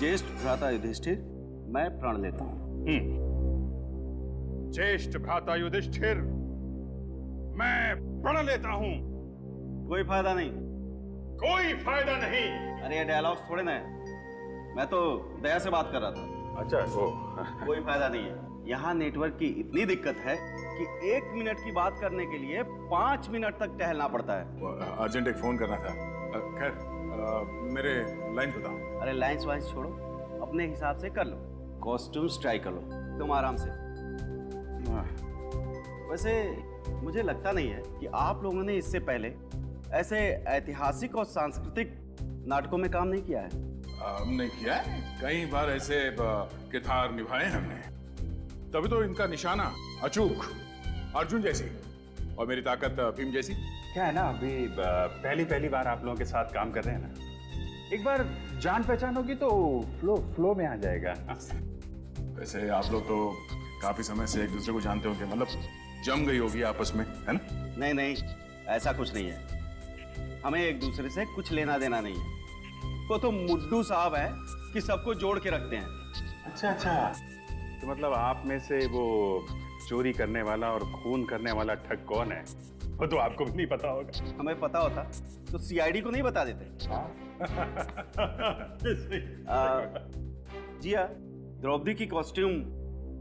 ज्येष्ठ भ्राता युधिष्ठिर, मैं प्रण लेता हूँ। ज्येष्ठ भ्राता युधिष्ठिर, मैं प्रण लेता हूँ। कोई फायदा नहीं। कोई फायदा नहीं। अरे ये डायलॉग्स थोड़े ना है, मैं तो दया से बात कर रहा था। अच्छा, कोई फायदा नहीं है। यहाँ नेटवर्क की इतनी दिक्कत है कि 1 मिनट की बात करने के लिए 5 मिनट तक टहलना पड़ता है। अर्जेंट एक फोन करना था। खैर, मेरे लाइन्स बताओ। अरे लाइन्स वाइन्स छोड़ो, अपने हिसाब से कर लो। कॉस्ट्यूम्स ट्राई कर लो तुम आराम से। वैसे मुझे लगता नहीं है कि आप लोगों ने इससे पहले ऐसे ऐतिहासिक और सांस्कृतिक नाटकों में काम नहीं किया है। नहीं किया है, कई बार ऐसे किरदार निभाए हमने, तभी तो इनका निशाना अचूक अर्जुन जैसी और मेरी ताकत भीम जैसी। क्या है ना, अभी पहली बार आप लोगों के साथ काम कर रहे हैं ना, एक बार जान पहचान होगी तो फ्लो में आ जाएगा। वैसे आप लोग तो काफी समय से एक दूसरे को जानते होंगे, मतलब जम गई होगी आपस में, है ना? नहीं नहीं, ऐसा कुछ नहीं है। हमें एक दूसरे से कुछ लेना देना नहीं है। वो तो मुड्डू साहब है कि सबको जोड़ के रखते हैं। अच्छा, तो मतलब आप में से वो चोरी करने वाला और खून करने वाला ठग कौन है, वो तो आपको भी नहीं पता होगा। हमें पता होता तो सीआईडी को नहीं बता देते। जी हाँ, द्रौपदी की कॉस्ट्यूम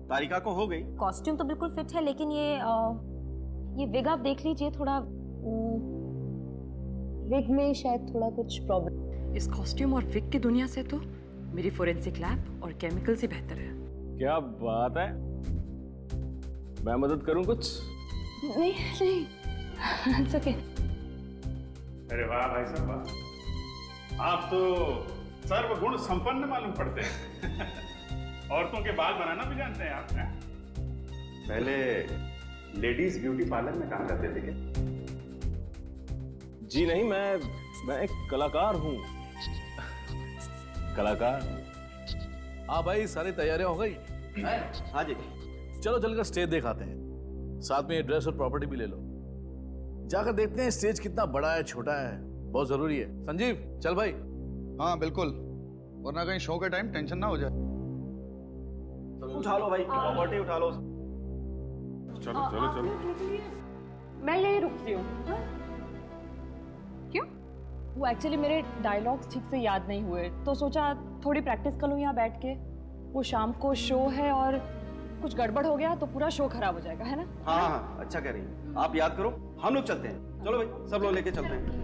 तारिका को हो गई। कॉस्ट्यूम तो बिल्कुल फिट है, लेकिन ये विग आप देख लीजिए, थोड़ा विग में शायद थोड़ा कुछ प्रॉब्लम। इस कॉस्ट्यूम और विग की दुनिया से तो मेरी फोरेंसिक लैब और केमिकल से बेहतर है। क्या बात है, मैं मदद करूं कुछ? नहीं It's okay. अरे वाह भाई साहब वाह, आप तो सर्वगुण संपन्न मालूम पड़ते हैं। औरतों के बाल बनाना भी जानते हैं आप। पहले लेडीज ब्यूटी पार्लर में काम करते थे क्या? जी नहीं, मैं एक कलाकार हूँ। कलाकार। हाँ भाई, सारी तैयारियां हो गई? हाँ जी। चलो चलकर स्टेज दिखाते हैं, साथ में ड्रेस और प्रॉपर्टी भी ले लो। जाकर देखते हैं स्टेज कितना बड़ा है छोटा है, बहुत जरूरी है। संजीव चल भाई। हाँ बिल्कुल, वरना कहीं शो के टाइम टेंशन ना हो जाए। उठा लो भाई, प्रॉपर्टी उठा लो। चलो चलो चलो। मैं यही रुकती हूँ। क्यों? वो एक्चुअली मेरे डायलॉग्स ठीक से याद नहीं हुए, तो सोचा थोड़ी प्रैक्टिस कर लूँ यहाँ बैठ के। वो शाम को शो है और कुछ गड़बड़ हो गया तो पूरा शो खराब हो जाएगा, है ना? हाँ, अच्छा कह रही हैं। आप याद करो, हम लोग चलते हैं। चलो भाई, सब लोग लेके चलते हैं।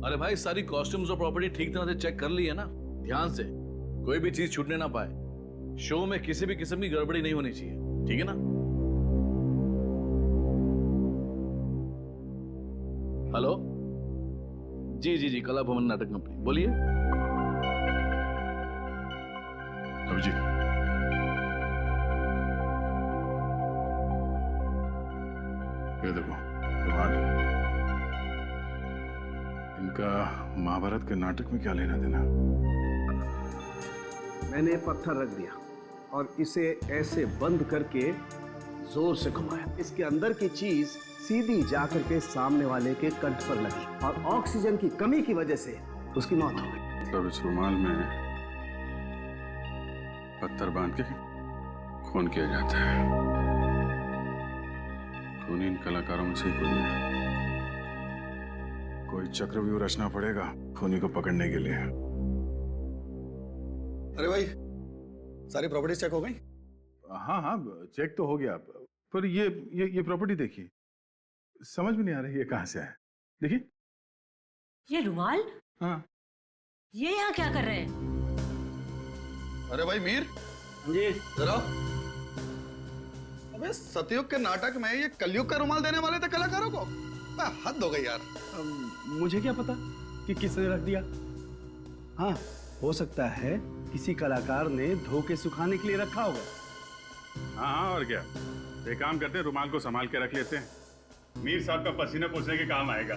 अरे भाई, सारी कॉस्ट्यूम्स और प्रॉपर्टी ठीक तरह से चेक कर ली है ना? ध्यान से, कोई भी चीज छूटने ना पाए। शो में किसी भी किस्म की गड़बड़ी नहीं होनी चाहिए, ठीक है ना? हेलो जी, कला भवन नाटक कंपनी, बोलिए। जी, ये देखो रुमाल। इनका महाभारत के नाटक में क्या लेना देना? मैंने पत्थर रख दिया और इसे ऐसे बंद करके जोर से घुमाया। इसके अंदर की चीज सीधी जाकर के सामने वाले के कंठ पर लगी और ऑक्सीजन की कमी की वजह से उसकी मौत हो गई। मतलब इस रुमाल में पत्थर बांध के खून किया जाता है। खून इन कलाकारों में से कोई है। कोई चक्रव्यूह रचना पड़ेगा खूनी को पकड़ने के लिए। अरे भाई, सारी प्रॉपर्टीज चेक हो गई? हाँ, चेक तो हो गया, पर ये प्रॉपर्टी देखिए, समझ में नहीं आ रही है कहाँ से है। देखिए ये रुमाल? हाँ। ये यहाँ क्या कर रहे हैं? अरे भाई मीर जी, जरा। अबे सतयुग के नाटक में ये कलयुग का रुमाल देने वाले थे कलाकारों को? हद हो गई यार। मुझे क्या पता कि किसने रख दिया। हाँ, हो सकता है किसी कलाकार ने धो के सुखाने के लिए रखा होगा। हाँ, और क्या, एक काम करते हैं, रुमाल को संभाल के रख लेते हैं, मीर साहब का पसीना पोंछने के काम आएगा।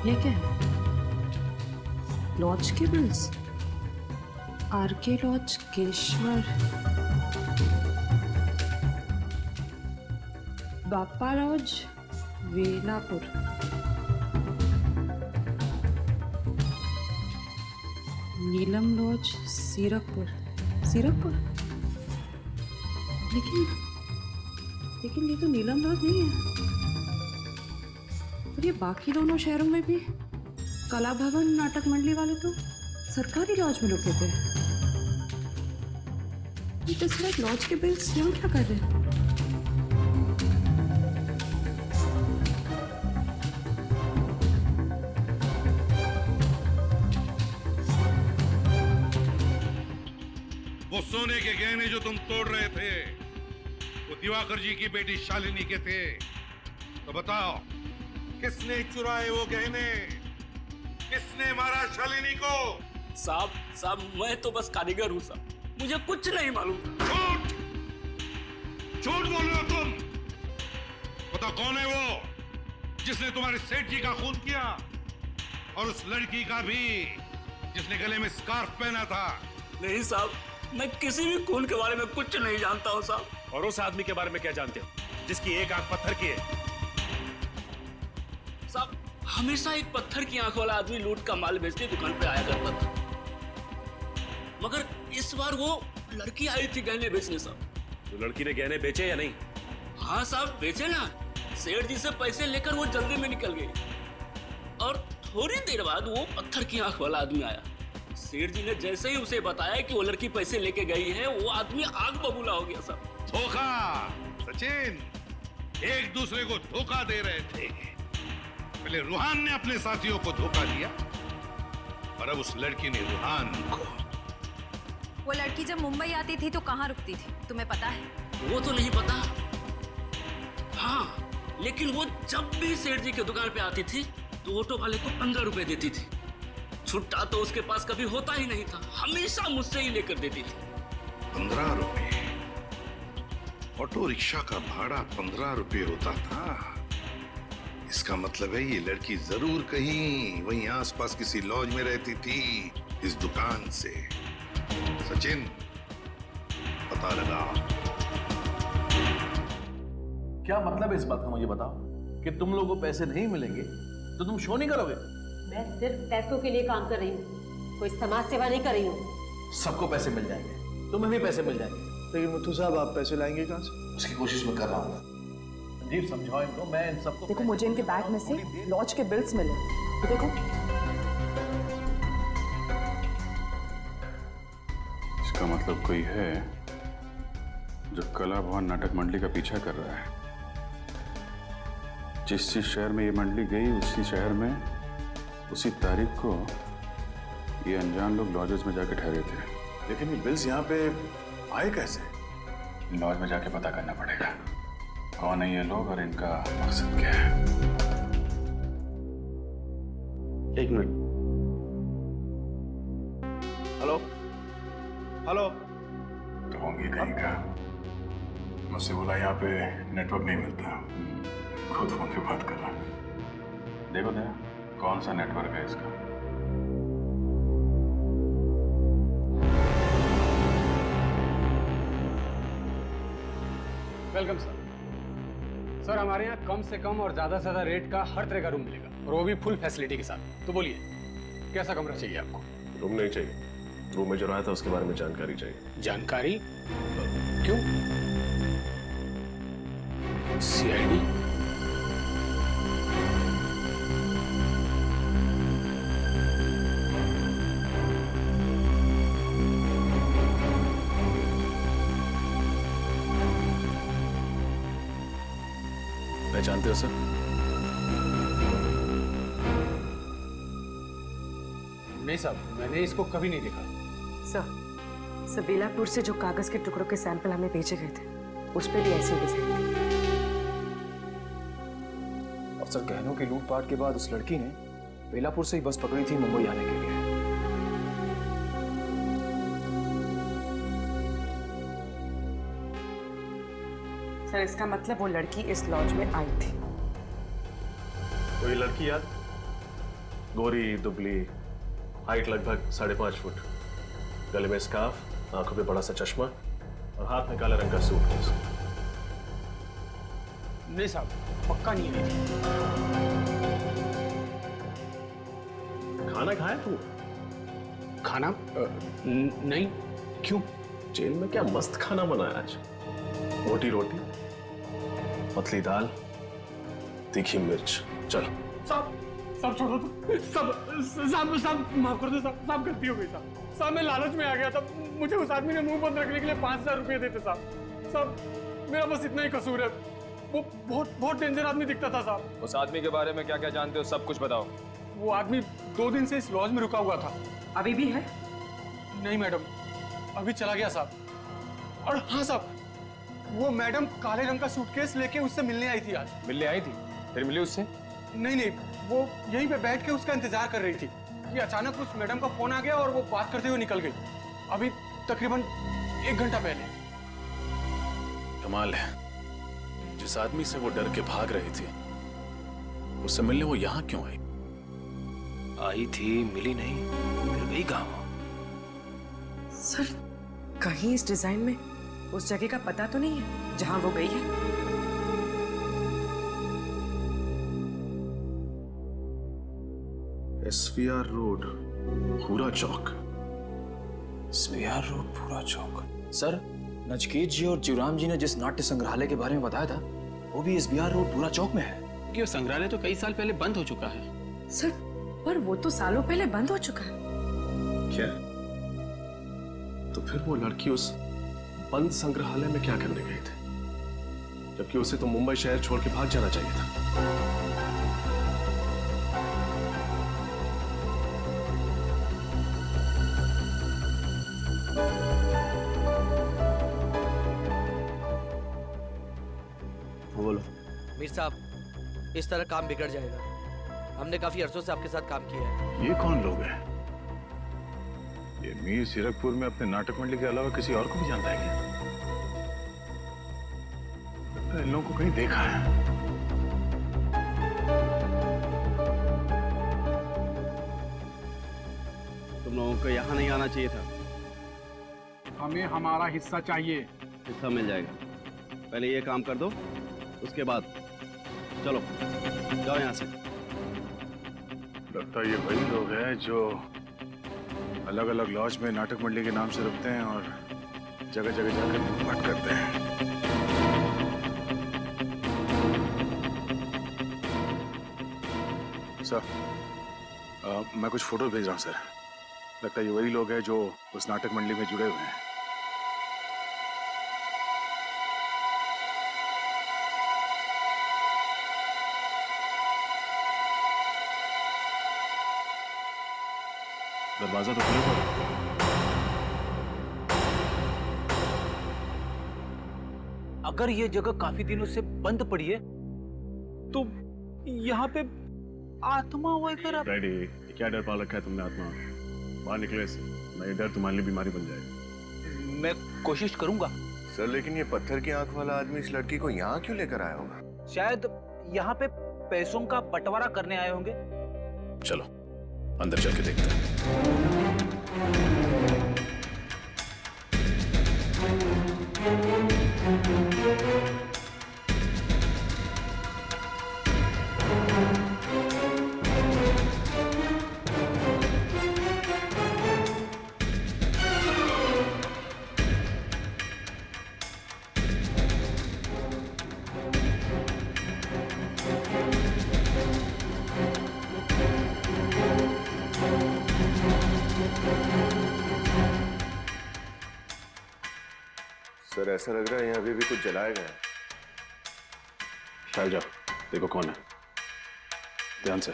ये क्या है? लॉज के बिल्स? आरके लॉज, केशवर, बापा लॉज, वेलापुर। नीलम लॉज, सीरकपुर। सीरकपुर? लेकिन ये तो नीलम लॉज नहीं है। और ये बाकी दोनों शहरों में भी कला भवन, नाटक मंडली वाले तो सरकारी लॉज में रुके थे। ये तो लॉज के बिल्स यहाँ क्या कर रहे हैं? वो सोने के गहने जो तुम तोड़ रहे थे वो दिवाकर जी की बेटी शालिनी के थे। तो बताओ, किसने चुराए वो गहने? किसने मारा शालिनी को? साहब मैं तो बस कारीगर हूँ साहब, मुझे कुछ नहीं मालूम। झूठ झूठ बोल रहे हो तुम। बताओ कौन है वो जिसने तुम्हारे सेठ जी का खून किया, और उस लड़की का भी जिसने गले में स्कार्फ पहना था? नहीं साहब, मैं किसी भी खून के बारे में कुछ नहीं जानता हूँ साहब। और उस आदमी के बारे में क्या जानते हो जिसकी एक आंख पत्थर की है? साहब हमेशा एक पत्थर की आंख वाला आदमी लूट का माल बेचने दुकान पे आया करता था, मगर इस बार वो लड़की आई थी गहने बेचने साहब। तो लड़की ने गहने बेचे या नहीं? हाँ साहब बेचे ना। सेठ जी से पैसे लेकर वो जल्दी में निकल गई, और थोड़ी देर बाद वो पत्थर की आंख वाला आदमी आया। सेठ जी ने जैसे ही उसे बताया कि वो लड़की पैसे लेके गई है, वो आदमी आग बबूला हो गया साहब। धोखा सचिन, एक दूसरे को धोखा दे रहे थे। पहले रूहान ने अपने साथियों को धोखा दिया, और अब उस लड़की ने रूहान को। वो लड़की जब मुंबई आती थी तो कहाँ रुकती थी, तुम्हें पता है? वो तो नहीं पता, हाँ, लेकिन वो जब भी सेठ जी की दुकान पे आती थी तो ऑटो वाले को 15 रुपए देती थी। छुट्टा तो उसके पास कभी होता ही नहीं था, हमेशा मुझसे ही लेकर देती थी। 15 रुपए? ऑटो रिक्शा का भाड़ा 15 रुपए होता था? इसका मतलब है ये लड़की जरूर कहीं वहीं आसपास किसी लॉज में रहती थी इस दुकान से। सचिन, पता लगा। क्या मतलब है इस बात का, मुझे बताओ कि तुम लोगों को पैसे नहीं मिलेंगे तो तुम शो नहीं करोगे? मैं सिर्फ पैसों के लिए काम कर रही हूँ, कोई समाज सेवा नहीं कर रही हूँ। सबको पैसे मिल जाएंगे, तुम्हें भी पैसे मिल जाएंगे। लेकिन मुथु साहब, आप पैसे लाएंगे कहाँ से? उसकी कोशिश मैं कर रहा हूँ। संजीव समझाओ इनको, मैं इन सबको। देखो मुझे इनके बैग में से लॉज के बिल्स मिले, तो देखो। इसका मतलब कोई है जो कला भवन नाटक मंडली का पीछा कर रहा है। जिस शहर में ये मंडली गई, उसी शहर में उसी तारीख को ये अनजान लोग लॉजेस में जाके ठहरे थे। लेकिन ये बिल्स यहाँ पे आए कैसे? लॉज में जाके पता करना पड़ेगा कौन है ये लोग और इनका मकसद क्या है। एक मिनट। Hello hello. तो होंगे कहीं का। मुझसे बोला यहाँ पे नेटवर्क नहीं मिलता, खुद फोन पे बात कर रहा। देखो दया, कौन सा नेटवर्क है इसका? Welcome sir. सर हमारे यहाँ कम से कम और ज्यादा से ज्यादा रेट का हर तरह का रूम मिलेगा, और वो भी फुल फैसिलिटी के साथ। तो बोलिए कैसा कमरा चाहिए आपको? रूम नहीं चाहिए, रूम में जो रहा था उसके बारे में जानकारी चाहिए। जानकारी? क्यों? सीआईडी? पहचानते हो सर? नहीं साहब, मैंने इसको कभी नहीं देखा। सर वेलापुर से जो कागज के टुकड़ों के सैंपल हमें भेजे गए थे, उस पर भी ऐसी डिजाइन थी। और सर, गहनों की लूटपाट के बाद उस लड़की ने वेलापुर से ही बस पकड़ी थी मुंबई आने के लिए। सर इसका मतलब वो लड़की इस लॉज में आई थी। कोई लड़की याद? गोरी दुबली, हाइट लगभग 5.5 फुट, गले में स्कार्फ, आंखों पे बड़ा सा चश्मा और हाथ में काले रंग का सूटकेस। नहीं साहब, पक्का नहीं है। खाना खाया तू? खाना नहीं। क्यों? जेल में क्या मस्त खाना बनाया आज। मोटी रोटी, पतली दाल, तीखी मिर्च। चल सब छोड़ो तो। सब माफ कर दो साहब, गलती हो गई साहब। मैं लालच में आ गया था। मुझे उस आदमी ने मुंह बंद रखने के लिए 5,000 रुपए देते साहब। मेरा बस इतना ही कसूर है। वो बहुत डेंजर आदमी दिखता था साहब। उस आदमी के बारे में क्या क्या जानते हो, सब कुछ बताओ। वो आदमी 2 दिन से इस लॉज में रुका हुआ था। अभी भी है? नहीं मैडम, अभी चला गया साहब। और हाँ साहब, वो मैडम काले रंग का सूटकेस लेके उससे मिलने आई थी आज। मिलने आई थी? फिर मिली उससे? नहीं, वो यहीं पे बैठ के उसका इंतजार कर रही थी कि अचानक उस मैडम का फोन आ गया और वो बात करते हुए निकल गई। अभी तकरीबन 1 घंटा पहले। कमाल है, जिस आदमी से वो डर के भाग रही थी, उससे मिलने वो यहाँ क्यों आई? आई थी, मिली नहीं, फिर गई कहाँ? सर, कहीं इस डिजाइन में उस जगह का पता तो नहीं है जहां वो गई है? SVR रोड, पूरा चौक। SVR रोड, पूरा चौक। सर, नचकेत जी और जीवराम जी ने जिस नाट्य संग्रहालय के बारे में बताया था, वो भी SVR रोड, पूरा चौक में है। क्योंकि वो संग्रहालय तो कई साल पहले बंद हो चुका है। सर, पर वो तो सालों पहले बंद हो चुका है। क्या? तो फिर वो लड़की उस बंद संग्रहालय में क्या करने गई थी, जबकि उसे तो मुंबई शहर छोड़ के भाग जाना चाहिए था। बोलो। मीर साहब, इस तरह काम बिगड़ जाएगा। हमने काफी अरसों से आपके साथ काम किया है। ये कौन लोग हैं? ये मीर सीरकपुर में अपने नाटक मंडली के अलावा किसी और को भी जानता है क्या? इन लोगों को कहीं देखा है। तुम लोगों को यहाँ नहीं आना चाहिए था। हमें हमारा हिस्सा चाहिए। हिस्सा मिल जाएगा, पहले ये काम कर दो, उसके बाद चलो जाओ यहाँ से। लगता है ये वही लोग हैं जो अलग अलग लॉज में नाटक मंडली के नाम से रुकते हैं और जगह जगह जाकर लूटपाट करते हैं। सर, मैं कुछ फोटो भेज रहा हूँ सर। लगता है ये वही लोग हैं जो उस नाटक मंडली में जुड़े हुए हैं। दरवाजा तो खुला था। अगर ये जगह काफी दिनों से बंद पड़ी है तो यहाँ पे आत्मा वगैरह। डैडी, क्या डर पा रखा है तुमने आत्मा? बाहर निकले से, नहीं डर तुम्हारे लिए बीमारी बन जाएगी। मैं कोशिश करूंगा सर, लेकिन ये पत्थर की आंख वाला आदमी इस लड़की को यहाँ क्यों लेकर आया होगा? शायद यहाँ पे पैसों का बंटवारा करने आए होंगे। चलो अंदर चल के देखते हैं। सर, ऐसा लग रहा है यहाँ अभी भी कुछ जलाया गया है। शायद जाओ, देखो कौन है, ध्यान से।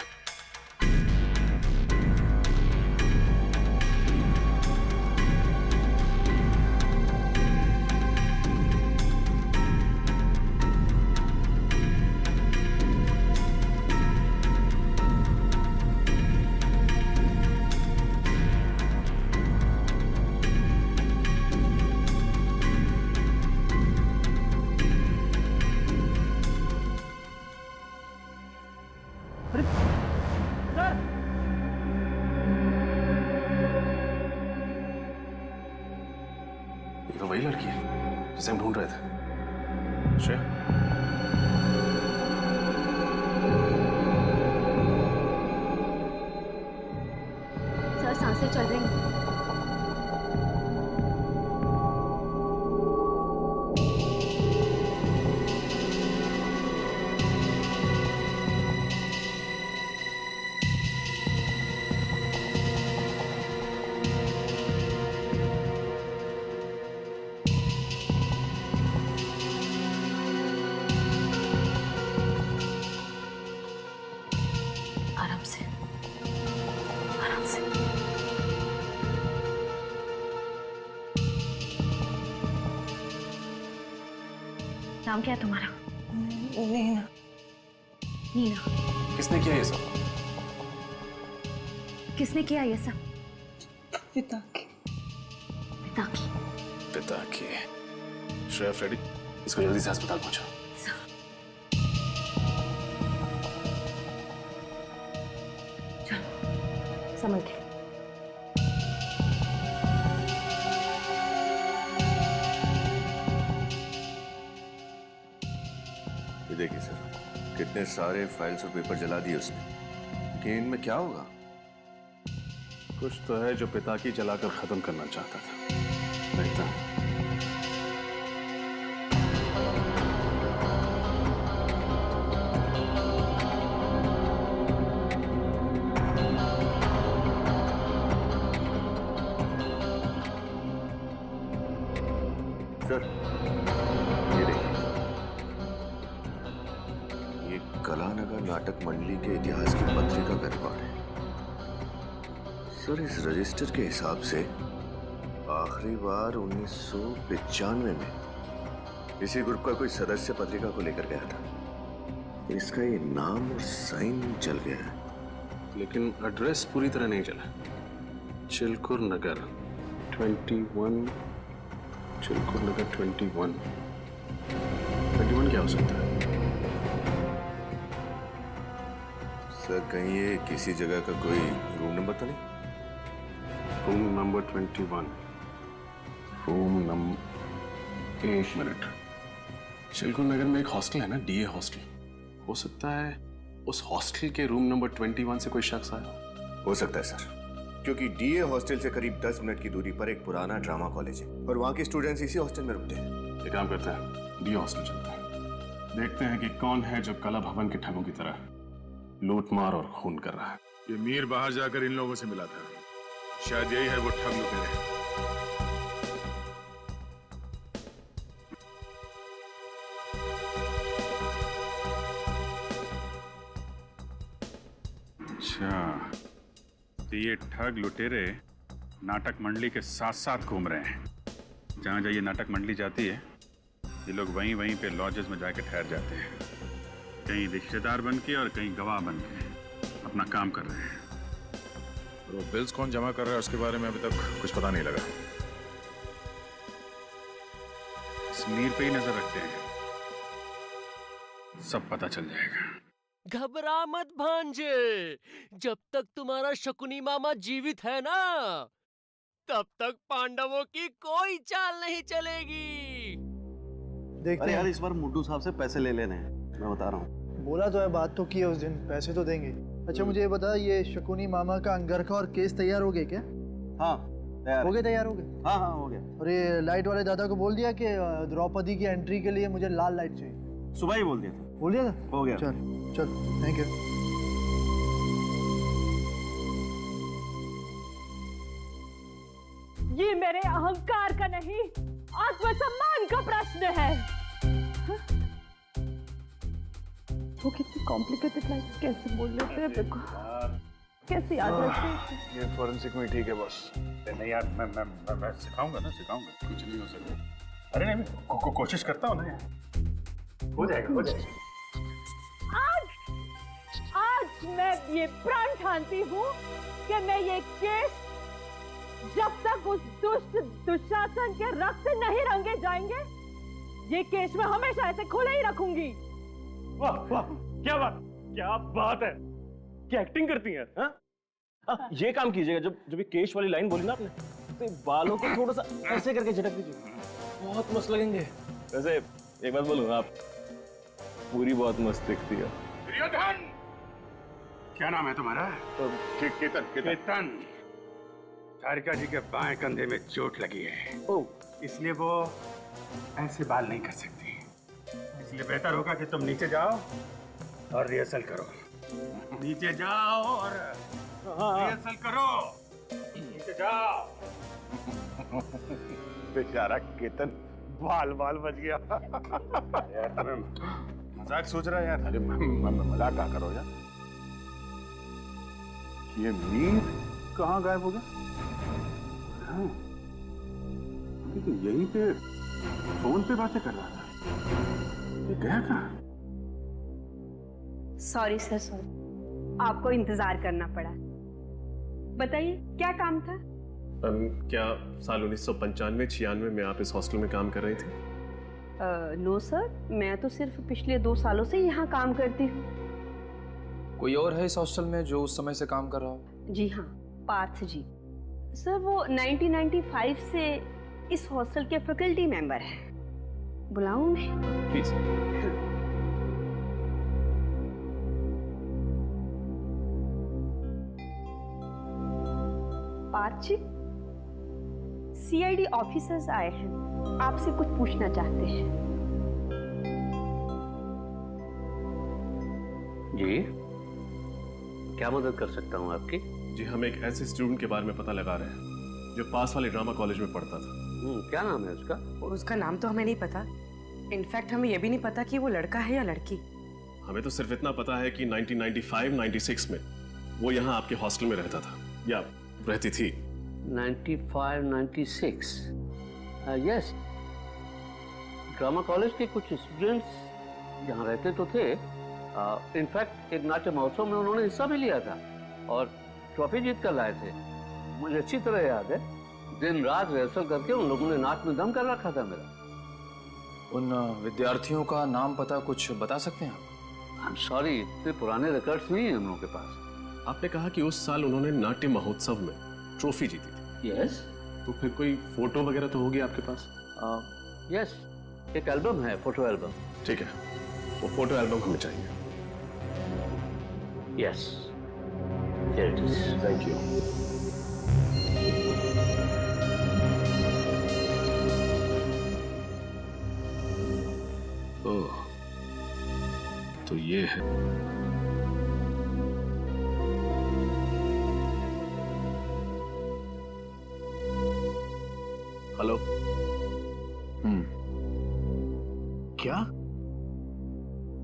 वही लड़की है जिसे हम ढूंढ रहे थे। श्रेया, सर सांसें चल रही हैं। आराम से, आराम से। नाम क्या है तुम्हारा? नीना। नीना। किसने किया ये सब? किसने किया ये सब? पिता की। पिता की। पिता की। श्रेया, फ्रेडी, इसको जल्दी से अस्पताल पहुंचाओ। समझ गए। ये देखिए सर, कितने सारे फाइल्स और पेपर जला दिए उसने, लेकिन इनमें क्या होगा? कुछ तो है जो पिता की जलाकर खत्म करना चाहता था। देखता हूं। सर, ये देखिए, ये कलानगर नाटक मंडली के इतिहास की पत्रिका का रिकॉर्ड है। सर, इस रजिस्टर के हिसाब से आखिरी बार 1995 में इसी ग्रुप का कोई सदस्य पत्रिका को लेकर गया था। इसका ये नाम और साइन चल गया है, लेकिन एड्रेस पूरी तरह नहीं चला। चिलकुर नगर 21, चिलकुर नगर 21 क्या हो सकता है? सर, कहीं ये किसी जगह का कोई रूम नंबर तो नहीं? रूम नंबर 21, रूम नंबर, एक मिनट। चिलकुर नगर में एक हॉस्टल है ना, डीए हॉस्टल। हो सकता है उस हॉस्टल के रूम नंबर 21 से कोई शख्स आया। हो सकता है सर, क्योंकि डीए हॉस्टल से करीब 10 मिनट की दूरी पर एक पुराना ड्रामा कॉलेज है और वहाँ के स्टूडेंट्स इसी हॉस्टल में रुकते हैं। एक काम करते हैं, डीए हॉस्टल चलते हैं, देखते हैं कि कौन है जो कला भवन के ठगों की तरह लूटमार और खून कर रहा है। ये मीर बाहर जाकर इन लोगों से मिला था, शायद यही है वो ठग लुटेरे। अच्छा, तो ये ठग लुटेरे नाटक मंडली के साथ साथ घूम रहे हैं। जहाँ जहाँ ये नाटक मंडली जाती है, ये लोग वहीं वहीं पे लॉजेस में जाके ठहर जाते हैं। कहीं रिश्तेदार बन के और कहीं गवाह बन के अपना काम कर रहे हैं। और वो बिल्स कौन जमा कर रहा है उसके बारे में अभी तक कुछ पता नहीं लगा। इस मीर पे ही नजर रखते हैं, सब पता चल जाएगा। घबरा मत भांजे, जब तक तुम्हारा शकुनी मामा जीवित है ना, तब तक पांडवों की कोई चाल नहीं चलेगी। अरे यार, इस बार मुड्डू साहब से पैसे ले लेने हैं, मैं बता रहा हूँ। बोला तो है, बात तो की है उस दिन, पैसे तो देंगे। अच्छा मुझे ये बता, ये शकुनी मामा का अंगरखा और केस तैयार हो गए क्या? हाँ तैयार हो गए, तैयार हो गए। हाँ हाँ हो गया। और ये लाइट वाले दादा को बोल दिया कि द्रौपदी की एंट्री के लिए मुझे लाल लाइट चाहिए। सुबह ही बोल दिया था। बोल दिया था? हो गया। चल चल, थैंक यू। ये मेरे अहंकार का नहीं, आत्मसम्मान का प्रश्न है। वो कितनी कॉम्प्लिकेटेड लाइन्स कैसे बोल लेते हैं, देखो कैसे याद रखते हैं। ये फॉरेंसिक में ठीक है बॉस। नहीं यार, मैं सिखाऊंगा ना, सिखाऊंगा, कुछ नहीं हो सकता। अरे नहीं, मैं कोशिश करता हूँ ना यार, हो जाएगा हो जाएगा। आज मैं ये प्रण ठानती हूँ कि मैं ये केस जब तक उस दुष्ट दुशासन के रक्त से नहीं रंगे जाएंगे, ये केस मैं हमेशा ऐसे खुले ही रखूंगी। वाह वाह, क्या बात है, क्या एक्टिंग करती हैं? हाँ, ये काम कीजिएगा, जब ये केश वाली लाइन बोली ना आपने, तो बालों को थोड़ा सा ऐसे करके झटक दीजिए। बहुत मस्त लगेंगे। वैसे एक बात बोलूं, आप पूरी बहुत मस्त दिखती है। दुर्योधन, क्या नाम है तुम्हारा? केतन। तारिका जी के बाएं कंधे में चोट लगी है, इसलिए वो ऐसे बाल नहीं कर सकती। इसलिए बेहतर होगा कि तुम नीचे जाओ और रिहर्सल करो। नीचे जाओ और रिहर्सल करो। नीचे जाओ। बेचारा केतन बाल बाल बच गया। यार तुम्हें मजाक सोच रहा है यार? अरे मजाक क्या करो यार। ये मीर कहाँ गायब हो गया? हाँ, अभी तो यहीं पे फोन पे बातें कर रहा था। ये गया कहाँ? सॉरी सर, सॉरी, आपको इंतजार करना पड़ा। बताइए क्या काम था? क्या साल 1995-96 में आप इस हॉस्टल में काम कर रही थी? नो सर, मैं तो सिर्फ पिछले 2 सालों से यहाँ काम करती हूँ। कोई और है इस हॉस्टल में जो उस समय से काम कर रहा हो? जी हाँ, पार्थ जी। सर वो 1995 से इस हॉस्टल के फैकल्टी मेंबर हैं। बुलाऊं मैं? Please. Parth ji, CID officers आए हैं, आपसे कुछ पूछना चाहते हैं। जी, क्या मदद कर सकता हूँ आपकी? जी, हम एक ऐसे स्टूडेंट के बारे में पता लगा रहे हैं जो पास वाले ड्रामा कॉलेज में पढ़ता था। क्या नाम है उसका? उसका नाम तो हमें नहीं पता। इनफैक्ट हमें यह भी नहीं पता कि वो लड़का है या लड़की। हमें तो सिर्फ इतना पता है कि 1995-96 में वो यहाँ आपके हॉस्टल में रहता था या रहती थी। 95-96, यस, ड्रामा कॉलेज के कुछ स्टूडेंट्स यहाँ रहते तो थे। इनफैक्ट एक नाट्य महोत्सव में उन्होंने हिस्सा भी लिया था और ट्रॉफी जीत कर लाए थे। मुझे अच्छी तरह याद है, दिन रात रिहर्सल करके उन लोगों ने नाच में दम कर रखा था मेरा। उन विद्यार्थियों का नाम पता कुछ बता सकते हैं आप? आई एम सॉरी, इतने पुराने रिकॉर्ड्स नहीं है हम लोगों के पास। आपने कहा कि उस साल उन्होंने नाट्य महोत्सव में ट्रॉफी जीती थी। यस। तो फिर कोई फोटो वगैरह तो होगी आपके पास? यस, एक एल्बम है, फोटो एल्बम। ठीक है, वो फोटो एल्बम हमें चाहिए। Yes, here it is. Thank you. ओह, तो ये है। हेलो। क्या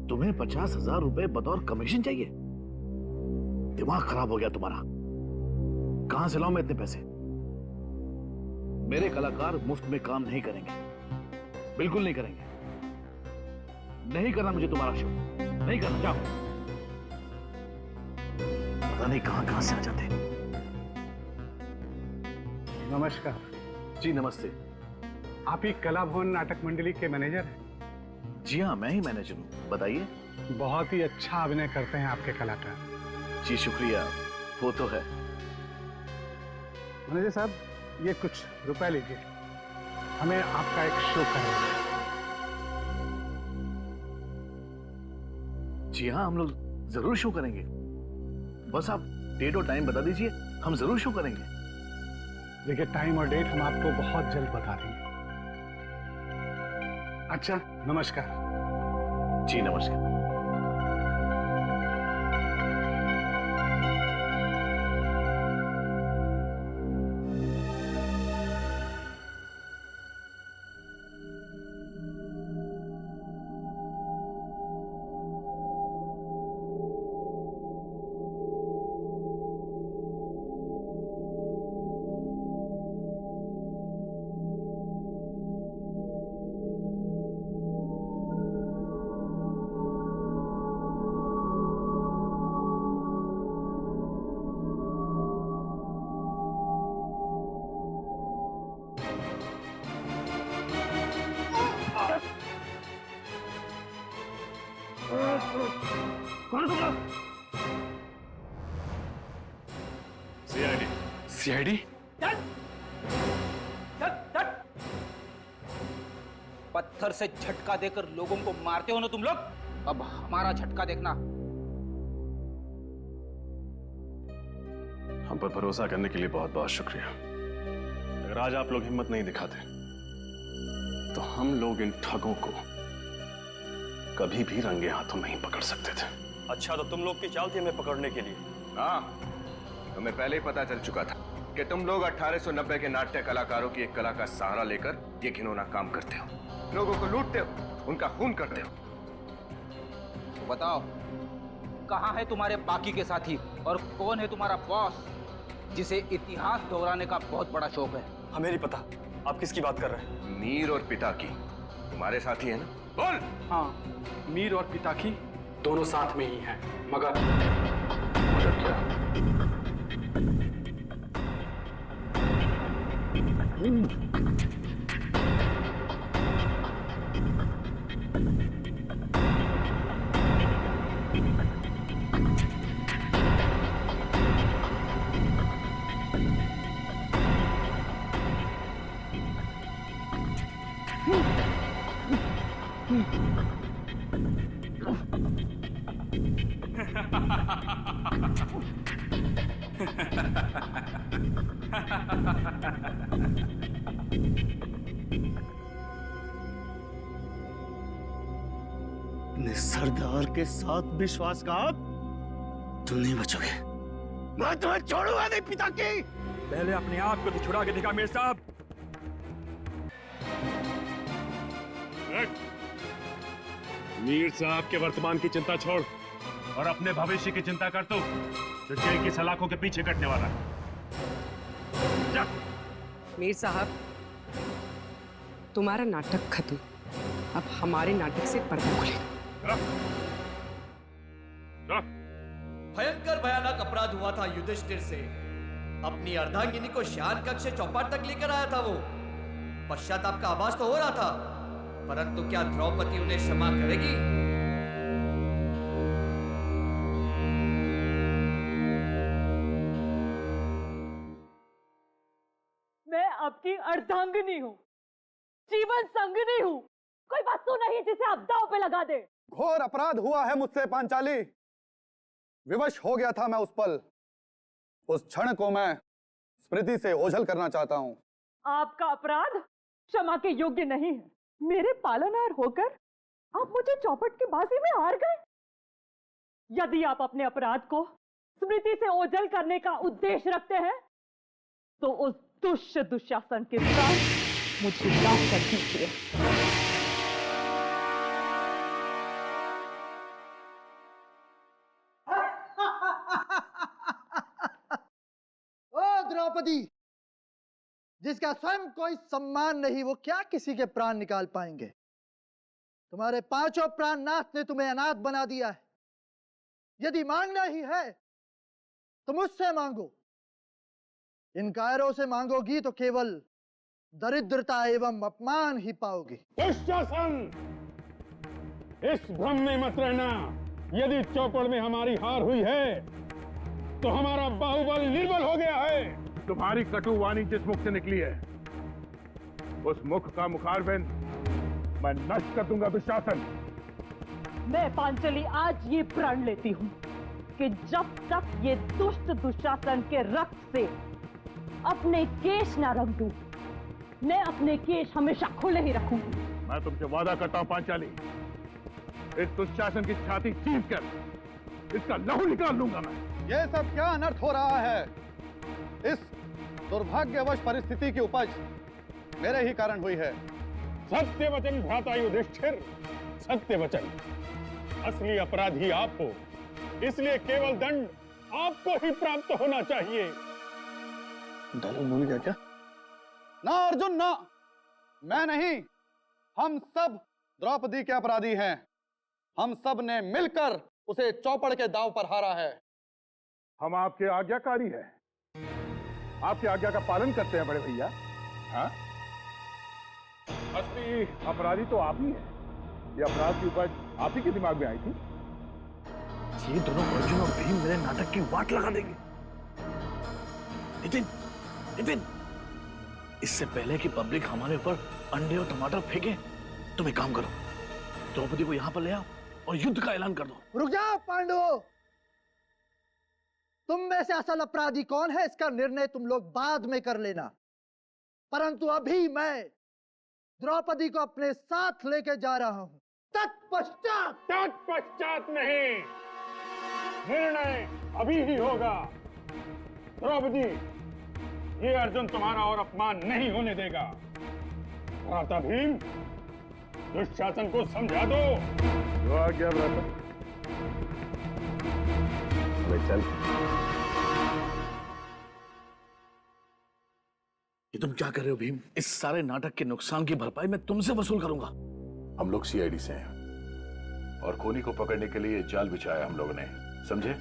तुम्हें 50,000 रुपए बतौर कमीशन चाहिए? दिमाग खराब हो गया तुम्हारा। कहां से लाऊं मैं इतने पैसे? मेरे कलाकार मुफ्त में काम नहीं करेंगे, बिल्कुल नहीं करेंगे। नहीं करना मुझे तुम्हारा शो, नहीं करना। जाओ। पता नहीं कहां कहां से आ जाते। नमस्कार। जी नमस्ते। आप ही कला भवन नाटक मंडली के मैनेजर हैं? जी हाँ, मैं ही मैनेजर हूँ। बताइए। बहुत ही अच्छा अभिनय करते हैं आपके कलाकार। जी शुक्रिया, वो तो है। मैनेजर साहब, ये कुछ रुपए लीजिए, हमें आपका एक शो करना है। जी हाँ, हम लोग जरूर शो करेंगे। बस आप डेट और टाइम बता दीजिए, हम जरूर शो करेंगे। देखिए, टाइम और डेट हम आपको बहुत जल्द बता देंगे। अच्छा, नमस्कार। जी नमस्कार। कौन तुम लोग? सीआईडी। सीआईडी? पत्थर से झटका देकर लोगों को मारते हो ना तुम लोग, अब हमारा झटका देखना। हम पर भरोसा करने के लिए बहुत बहुत शुक्रिया। अगर आज आप लोग हिम्मत नहीं दिखाते तो हम लोग इन ठगों को कभी भी रंगे हाथों नहीं पकड़ सकते थे। अच्छा, तो तुम लोग की चाल थी हमें पकड़ने के लिए? हाँ, हमें पहले ही पता चल चुका था कि तुम लोग 1890 के नाट्य कलाकारों की एक कला का सहारा लेकर ये घिनौना काम करते हो, लोगों को लूटते हो, उनका खून करते हो। तो बताओ, कहाँ है तुम्हारे बाकी के साथी और कौन है तुम्हारा बॉस जिसे इतिहास दोहराने का बहुत बड़ा शौक है? हमें नहीं पता आप किसकी बात कर रहे हैं। मीर और पिता की तुम्हारे साथी है ना? बोल। हाँ, मीर और पिता की दोनों साथ में ही हैं, मगर क्या? अपने सरदार के साथ विश्वासघात, तुम नहीं बचोगे। मैं तुम्हें छोड़ूंगा नहीं पिता की। पहले अपने आप को तो छुड़ा के दिखा मीर साहब। मीर साहब के वर्तमान की चिंता छोड़ और अपने भविष्य की चिंता कर तू, जो जेल की सलाखों के पीछे कटने वाला है। जा। मीर साहब, तुम्हारा नाटक खत्म, अब हमारे नाटक से पर्दा खुलेगा। भयंकर भयानक अपराध हुआ था युधिष्ठिर से। अपनी अर्धांगिनी को श्यान कक्ष से चौपाट तक लेकर आया था वो। पश्चाताप का आभास तो हो रहा था, परंतु क्या द्रौपदी उन्हें क्षमा करेगी? मैं आपकी अर्धांगिनी हूँ, जीवन संगिनी हूँ। कोई वस्तु नहीं जिसे आप दांव पे लगा दे। घोर अपराध हुआ है मुझसे पांचाली। विवश हो गया था मैं उस पल। उस क्षण को मैं स्मृति से ओझल करना चाहता हूँ। आपका अपराध क्षमा के योग्य नहीं है। मेरे पालनहार होकर आप मुझे चौपट की बाजी में हार गए। यदि आप अपने अपराध को स्मृति से ओझल करने का उद्देश्य रखते हैं तो उस दुष्ट दुशासन के साथ मुझे माफ कर दीजिए। ओ द्रौपदी, जिसका स्वयं कोई सम्मान नहीं, वो क्या किसी के प्राण निकाल पाएंगे? तुम्हारे पांचों प्राणनाथ ने तुम्हें अनाथ बना दिया है। यदि मांगना ही है तो मुझसे मांगो। इन कायरों से मांगोगी तो केवल दरिद्रता एवं अपमान ही पाओगी। दुशासन, इस भ्रम में मत रहना। यदि चौपड़ में हमारी हार हुई है तो हमारा बाहुबल निर्बल हो गया है। तुम्हारी कटु वाणी जिस मुख से निकली है, उस मुख का मुखारबिंद मैं नष्ट कर दूंगा दुशासन। मैं पांचली आज ये प्रण लेती हूँ कि जब तक ये दुष्ट दुशासन के रक्त से अपने केश ना रंग दूं, मैं अपने केश हमेशा खुले ही रखूंगी। मैं तुमसे वादा करता हूं पांचाली, इस दुशासन की छाती चीर कर इसका लहू निकाल लूंगा मैं। ये सब क्या अनर्थ हो रहा है? इस दुर्भाग्यवश परिस्थिति की उपज मेरे ही कारण हुई है। सत्य वचन भ्राता युधिष्ठिर, सत्य वचन। असली अपराधी आप हो, इसलिए केवल दंड आपको ही प्राप्त होना चाहिए। डायलॉग भूल गया क्या? ना अर्जुन ना, मैं नहीं, हम सब द्रौपदी के अपराधी हैं। हम सब ने मिलकर उसे चौपड़ के दांव पर हारा है। हम आपके आज्ञाकारी हैं, आपकी आज्ञा का पालन करते हैं बड़े भैया। हाँ, असली अपराधी तो आप ही हैं। ये अपराध की उपज आप ही के दिमाग में आई थी। ये दोनों अर्जुन और भीम मेरे नाटक की वाट लगा देंगे। नितिन, इससे पहले कि पब्लिक हमारे ऊपर अंडे और टमाटर फेंके, तुम एक काम करो, द्रौपदी को यहां पर ले आओ और युद्ध का ऐलान कर दो। रुक जाओ पांडवों, तुम में से असल अपराधी कौन है इसका निर्णय तुम लोग बाद में कर लेना, परंतु अभी मैं द्रौपदी को अपने साथ लेके जा रहा हूं। तत्पश्चात नहीं, निर्णय अभी ही होगा। द्रौपदी, ये अर्जुन तुम्हारा और अपमान नहीं होने देगा। भ्राता भीम, दुशासन को समझा दो। जो आ गया भ्राता, चल। ये तुम क्या कर रहे हो भीम? इस सारे नाटक के नुकसान की भरपाई मैं तुमसे वसूल करूंगा। हम लोग सीआईडी से हैं और खूनी को पकड़ने के लिए जाल बिछाया हम लोगों ने, समझे?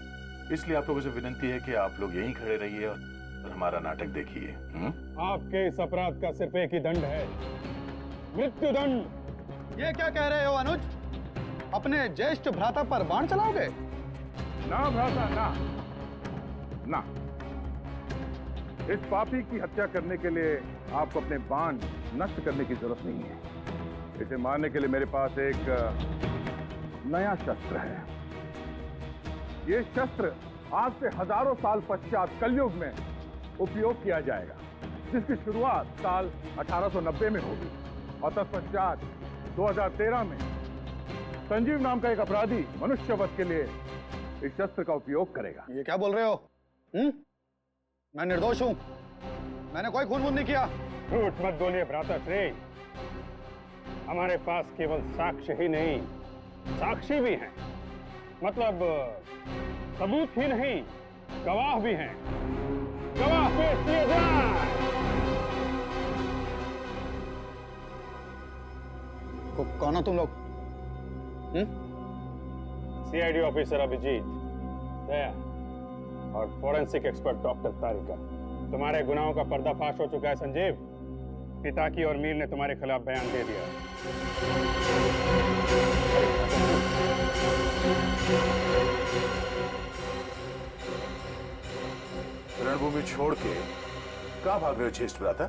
इसलिए आप लोगों से विनती है कि आप लोग यहीं खड़े रहिए और हमारा नाटक देखिए। आपके इस अपराध का सिर्फ एक ही दंड है, मृत्युदंड। ये क्या कह रहे हो अनुज? अपने ज्येष्ठ भ्राता पर बाण चलाओगे? ना भ्राता, ना। इस पापी की हत्या करने के लिए आपको अपने बाण नष्ट करने की जरूरत नहीं है। इसे मारने के लिए मेरे पास एक नया शस्त्र है। ये शस्त्र आज से हजारों साल पश्चात कलयुग में उपयोग किया जाएगा, जिसकी शुरुआत साल 1890 में होगी और तत्पश्चात 2013 में संजीव नाम का एक अपराधी मनुष्य वध के लिए इस शस्त्र का उपयोग करेगा। ये क्या बोल रहे हो? मैं निर्दोष हूं, मैंने कोई खून नहीं किया। झूठ मत बोलिए भ्राता श्री, हमारे पास केवल साक्ष्य ही नहीं, साक्षी भी हैं, मतलब सबूत ही नहीं, गवाह भी हैं। गवाह पेश किए जाएं। कौन हो तुम लोग? सीआईडी ऑफिसर अभिजीत, दया और फॉरेंसिक एक्सपर्ट डॉक्टर तारिका। तुम्हारे गुनाहों का पर्दाफाश हो चुका है संजीव। पिताकी और मीर ने तुम्हारे खिलाफ बयान दे दिया। रणभूमि छोड़ के कहां भाग रहे हो ज्येष्ठ भ्राता?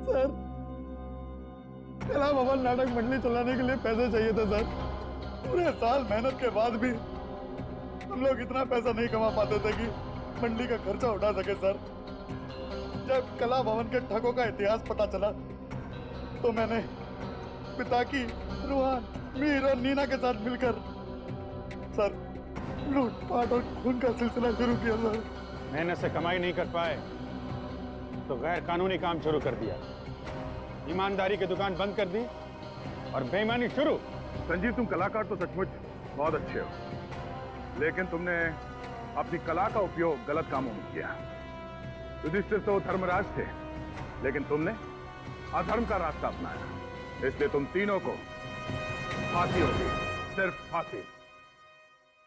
सर, कला भवन नाटक मंडली चलाने के लिए पैसे चाहिए थे सर। पूरे साल मेहनत के बाद भी हम लोग इतना पैसा नहीं कमा पाते थे कि मंडली का खर्चा उठा सके सर। जब कला भवन के ठगों का इतिहास पता चला तो मैंने पिताकी, रुहान, मीर और नीना के साथ मिलकर सर लूटपाट और खून का सिलसिला शुरू किया सर। मेहनत से कमाई नहीं कर पाए तो गैर कानूनी काम शुरू कर दिया, ईमानदारी की दुकान बंद कर दी और बेईमानी शुरू। संजीव, तुम कलाकार तो सचमुच बहुत अच्छे हो, लेकिन तुमने अपनी कला का उपयोग गलत कामों में किया। युधिष्ठिर तो धर्मराज थे, लेकिन तुमने अधर्म का रास्ता अपनाया, इसलिए तुम तीनों को फांसी होगी, सिर्फ फांसी।